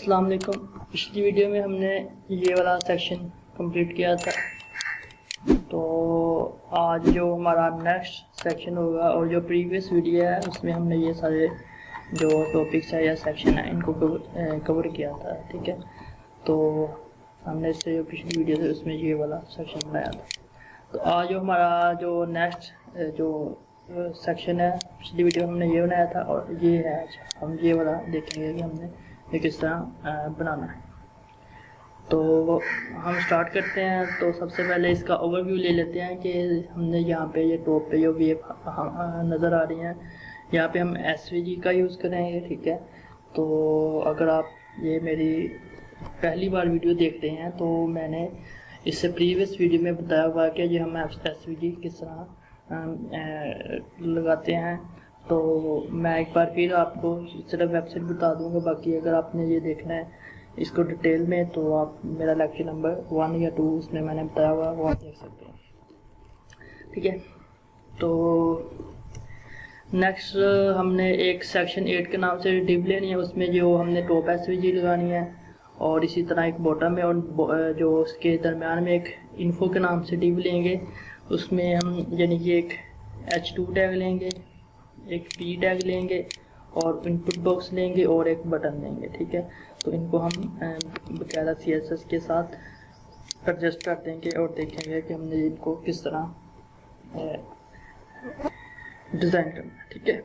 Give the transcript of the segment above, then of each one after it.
अस्सलाम वालेकुम। पिछली वीडियो में हमने ये वाला सेक्शन कंप्लीट किया था, तो आज जो हमारा नेक्स्ट सेक्शन होगा और जो प्रीवियस वीडियो है उसमें हमने ये सारे जो टॉपिक्स है या सेक्शन है इनको कवर किया था। ठीक है, तो हमने इससे जो पिछली वीडियो थी उसमें ये वाला सेक्शन बनाया था। तो आज जो हमारा जो नेक्स्ट जो सेक्शन है, पिछली वीडियो हमने ये बनाया था और ये है आज हम ये वाला देखेंगे कि हमने ये किस तरह बनाना है। तो हम स्टार्ट करते हैं। तो सबसे पहले इसका ओवरव्यू ले लेते हैं कि हमने यहाँ पे ये टॉप पे जो वेव नज़र आ रही हैं यहाँ पे हम SVG का यूज़ करेंगे। ठीक है, तो अगर आप ये मेरी पहली बार वीडियो देखते हैं तो मैंने इससे प्रीवियस वीडियो में बताया हुआ कि ये हम SVG किस तरह लगाते हैं। तो मैं एक बार फिर आपको सिर्फ वेबसाइट बता दूंगा, बाकी अगर आपने ये देखना है इसको डिटेल में तो आप मेरा लेक्चर नंबर 1 या 2 उसमें मैंने बताया हुआ वो आप देख सकते हैं। ठीक है, तो नेक्स्ट हमने एक सेक्शन 8 के नाम से डिव लेनी है, उसमें जो हमने टॉप SVG लगानी है और इसी तरह एक बॉटम है और जो उसके दरमियान में एक इन्फो के नाम से डिव लेंगे। उसमें हम यानी कि एक H2 टैग लेंगे, एक P टैग लेंगे और इनपुट बॉक्स लेंगे और एक बटन लेंगे। ठीक है, तो इनको हम बकायदा CSS के साथ एडजस्ट कर देंगे और देखेंगे कि हमने इनको किस तरह डिज़ाइन करना है। ठीक है,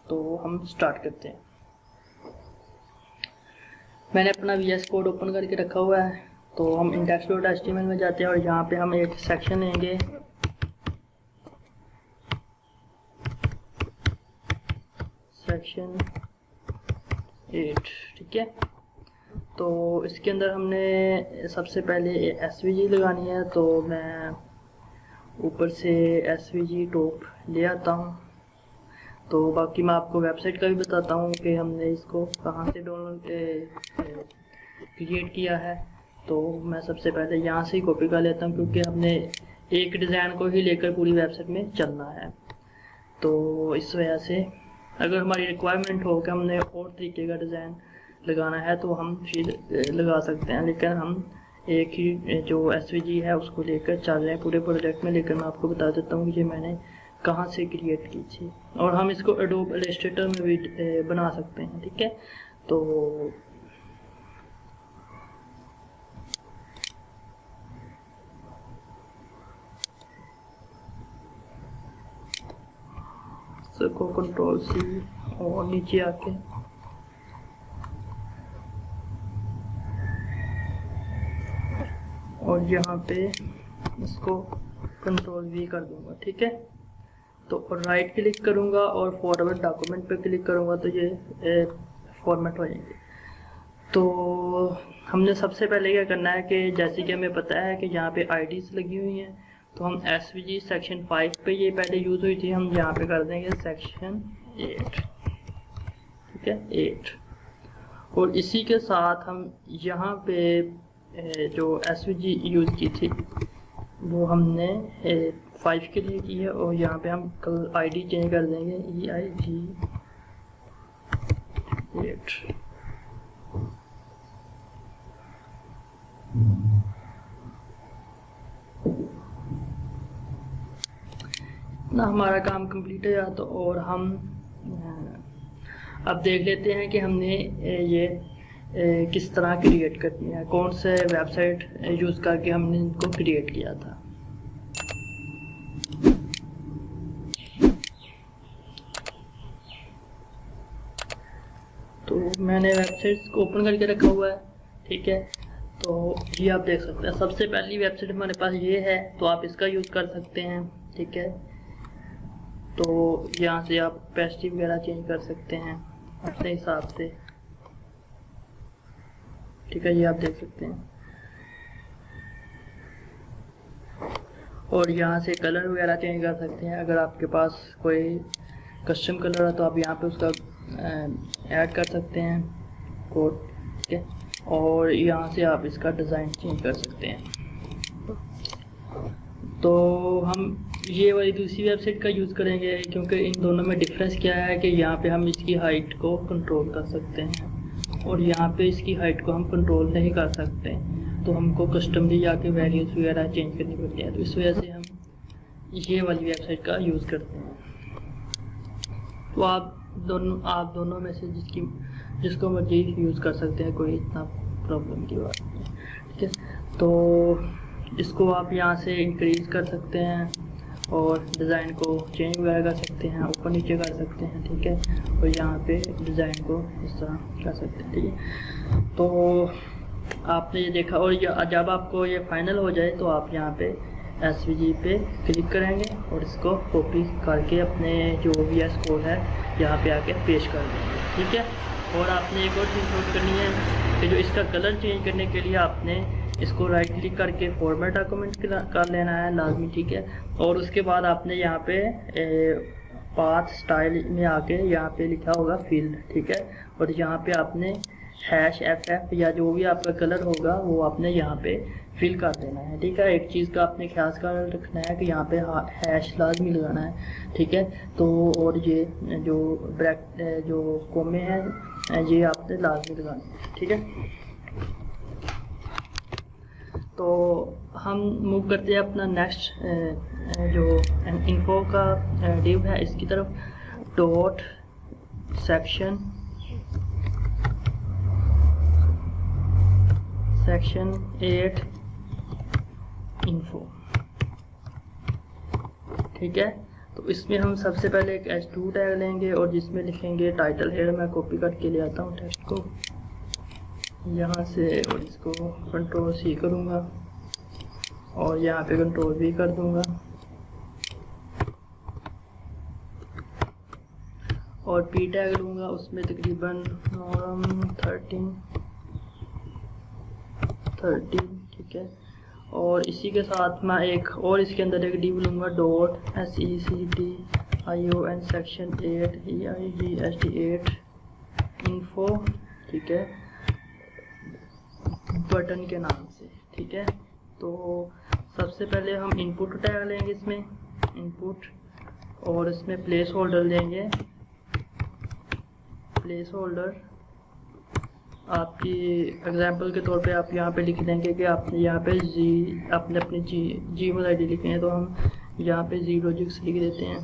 तो हम स्टार्ट करते हैं। मैंने अपना VS कोड ओपन करके रखा हुआ है, तो हम index.html में जाते हैं और यहाँ पे हम एक सेक्शन लेंगे सेक्शन 8। ठीक है, तो इसके अंदर हमने सबसे पहले SVG लगानी है, तो मैं ऊपर से SVG टॉप ले आता हूँ। तो बाकी मैं आपको वेबसाइट का भी बताता हूँ कि हमने इसको कहाँ से डाउनलोड क्रिएट किया है। तो मैं सबसे पहले यहाँ से ही कॉपी कर लेता हूँ क्योंकि हमने एक डिज़ाइन को ही लेकर पूरी वेबसाइट में चलना है। तो इस वजह से अगर हमारी रिक्वायरमेंट हो कि हमने और तरीके का डिज़ाइन लगाना है तो हम फिर लगा सकते हैं, लेकिन हम एक ही जो SVG है उसको लेकर चल रहे हैं पूरे प्रोजेक्ट में। लेकर मैं आपको बता देता हूँ कि ये मैंने कहाँ से क्रिएट की थी और हम इसको एडोब इलस्ट्रेटर में भी बना सकते हैं। ठीक है, तो इसको Ctrl+C और नीचे आके और यहाँ पे इसको Ctrl+V कर दूंगा। ठीक है, तो राइट क्लिक करूँगा और फॉरवर्ड डॉक्यूमेंट पे क्लिक करूँगा तो ये फॉर्मेट हो जाएंगे। तो हमने सबसे पहले क्या करना है कि जैसे कि हमें पता है कि यहाँ पे IDs लगी हुई हैं, तो हम SVG सेक्शन 5 पे ये पहले यूज़ हुई थी, हम यहाँ पे कर देंगे सेक्शन 8। ठीक है, 8 और इसी के साथ हम यहाँ पे जो SVG यूज़ की थी वो हमने 5 के लिए की है और यहाँ पे हम कल ID चेंज कर देंगे EIG 8। ना हमारा काम कंप्लीट है तो और हम अब देख लेते हैं कि हमने ये किस तरह क्रिएट करनी है, कौन से वेबसाइट यूज़ करके हमने इनको क्रिएट किया था। तो मैंने वेबसाइट्स को ओपन करके रखा हुआ है। ठीक है, तो ये आप देख सकते हैं सबसे पहली वेबसाइट हमारे पास ये है, तो आप इसका यूज़ कर सकते हैं। ठीक है, तो यहाँ से आप पेस्ट्री वगैरह चेंज कर सकते हैं अपने हिसाब से। ठीक है, ये आप देख सकते हैं और यहाँ से कलर वगैरह चेंज कर सकते हैं। अगर आपके पास कोई कस्टम कलर है तो आप यहाँ पे उसका ऐड कर सकते हैं कोड। ठीक है, और यहाँ से आप इसका डिज़ाइन चेंज कर सकते हैं। तो हम ये वाली दूसरी वेबसाइट का यूज़ करेंगे क्योंकि इन दोनों में डिफरेंस क्या है कि यहाँ पे हम इसकी हाइट को कंट्रोल कर सकते हैं और यहाँ पे इसकी हाइट को हम कंट्रोल नहीं कर सकते, तो हमको कस्टमली जाके वैल्यूज़ वगैरह चेंज करनी पड़ती है। तो इस वजह से हम ये वाली वेबसाइट का यूज़ करते हैं। तो आप दोनों में से जिसको मर्जी यूज़ कर सकते हैं, कोई इतना प्रॉब्लम की बात नहीं, ठीक है। तो इसको आप यहाँ से इंक्रीज़ कर सकते हैं और डिज़ाइन को चेंज वगैरह कर सकते हैं, ऊपर नीचे कर सकते हैं, ठीक है। और यहाँ पे डिज़ाइन को इस तरह कर सकते हैं, ठीक है। तो आपने ये देखा, और जब आपको ये फाइनल हो जाए तो आप यहाँ पे SVG पे क्लिक करेंगे और इसको कॉपी करके अपने जो VS कोड है यहाँ पे आके पेश कर देंगे, ठीक है। और आपने एक और चीज़ नोट करनी है कि जो इसका कलर चेंज करने के लिए आपने इसको राइट क्लिक करके फॉर्मेट डॉक्यूमेंट कर लेना है लाजमी, ठीक है। और उसके बाद आपने यहाँ पे पाथ स्टाइल में आके यहाँ पे लिखा होगा फील्ड, ठीक है। और यहाँ पे आपने #FF या जो भी आपका कलर होगा वो आपने यहाँ पे फिल कर देना है, ठीक है। एक चीज़ का आपने ख्याल कर रखना है कि यहाँ पे हैश लाजमी लगाना है, ठीक है। तो और ये जो कोमे हैं ये आपने लाजमी लगाने हैं, ठीक है। तो हम मूव करते हैं अपना नेक्स्ट जो इन्फो का डिव है इसकी तरफ। डॉट सेक्शन 8 इन्फो, ठीक है। तो इसमें हम सबसे पहले एक H2 टैग लेंगे और जिसमें लिखेंगे टाइटल हेड। मैं कॉपी करके ले आता हूँ टेक्स्ट को यहाँ से और इसको Ctrl+C करूँगा और यहाँ पे Ctrl+V कर दूँगा और P टैग लूँगा, उसमें तकरीबन नॉर्म 13, ठीक है। और इसी के साथ मैं एक और इसके अंदर एक डिव लूँगा .section सेक्शन 8 EIGHT8 इन्फो, ठीक है, बटन के नाम से, ठीक है। तो सबसे पहले हम इनपुट टैग लेंगे इसमें इनपुट और इसमें प्लेस होल्डर लेंगे। प्लेस होल्डर आपकी एग्जांपल के तौर पे आप यहाँ पे लिख देंगे कि आपने यहाँ पे अपनी जीमेल आईडी लिखनी है, तो हम यहाँ पे 0 जिक्स लिख देते हैं,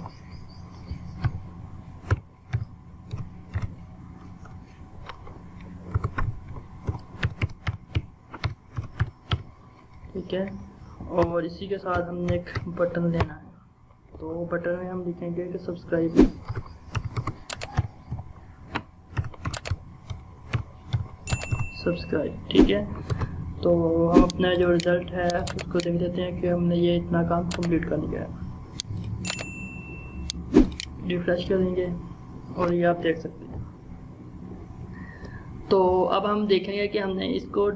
ठीक है। और इसी के साथ हमने एक बटन लेना है, तो बटन में हम लिखेंगे कि सब्सक्राइब, ठीक है। तो हम अपना जो रिज़ल्ट है उसको देख लेते हैं कि हमने ये इतना काम कंप्लीट कर लिया है। रिफ्रेश कर देंगे और ये आप देख सकते हैं। तो अब हम देखेंगे कि हमने इसको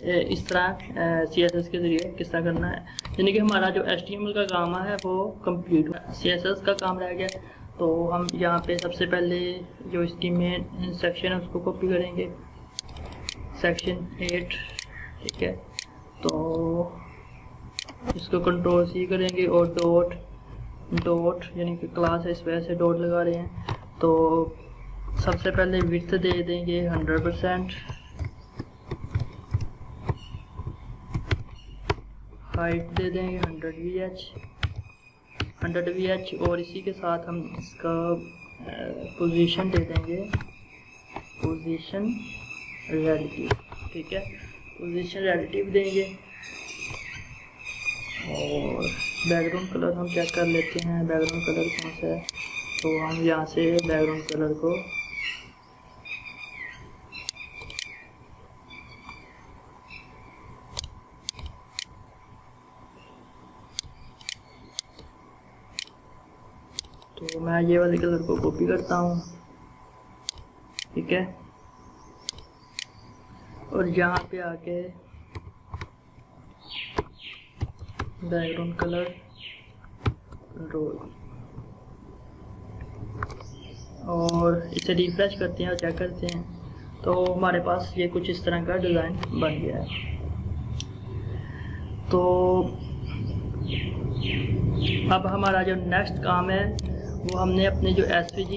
इस तरह CSS के ज़रिए किस तरह करना है। यानी कि हमारा जो HTML का काम है वो कंप्लीट हुआ, CSS का काम रह गया। तो हम यहाँ पे सबसे पहले जो इसकी मेन सेक्शन है उसको कॉपी करेंगे, सेक्शन 8, ठीक है। तो इसको Ctrl+C करेंगे और डॉट यानी कि क्लास है इस वजह से डॉट लगा रहे हैं। तो सबसे पहले विड्थ दे देंगे 100%, हाइट दे देंगे 100 VH और इसी के साथ हम इसका पोजीशन दे देंगे पोजीशन रिलेटिव, ठीक है। पोजीशन रिलेटिव देंगे और बैकग्राउंड कलर हम चेक कर लेते हैं, बैकग्राउंड कलर कौन सा है। तो हम यहाँ से बैकग्राउंड कलर को तो मैं ये वाले कलर को कॉपी करता हूँ, ठीक है। और यहाँ पे आके बैकग्राउंड कलर कंट्रोल और इसे रिफ्रेश करते हैं और चेक करते हैं। तो हमारे पास ये कुछ इस तरह का डिज़ाइन बन गया है। तो अब हमारा जो नेक्स्ट काम है वो हमने अपने जो SVG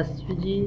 SVG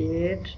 8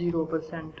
0%.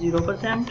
0%،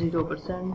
0%،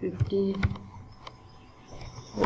50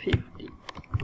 50،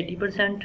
80%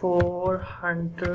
400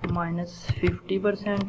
-50%.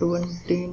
17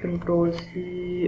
Ctrl+C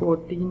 14.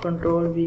Ctrl+V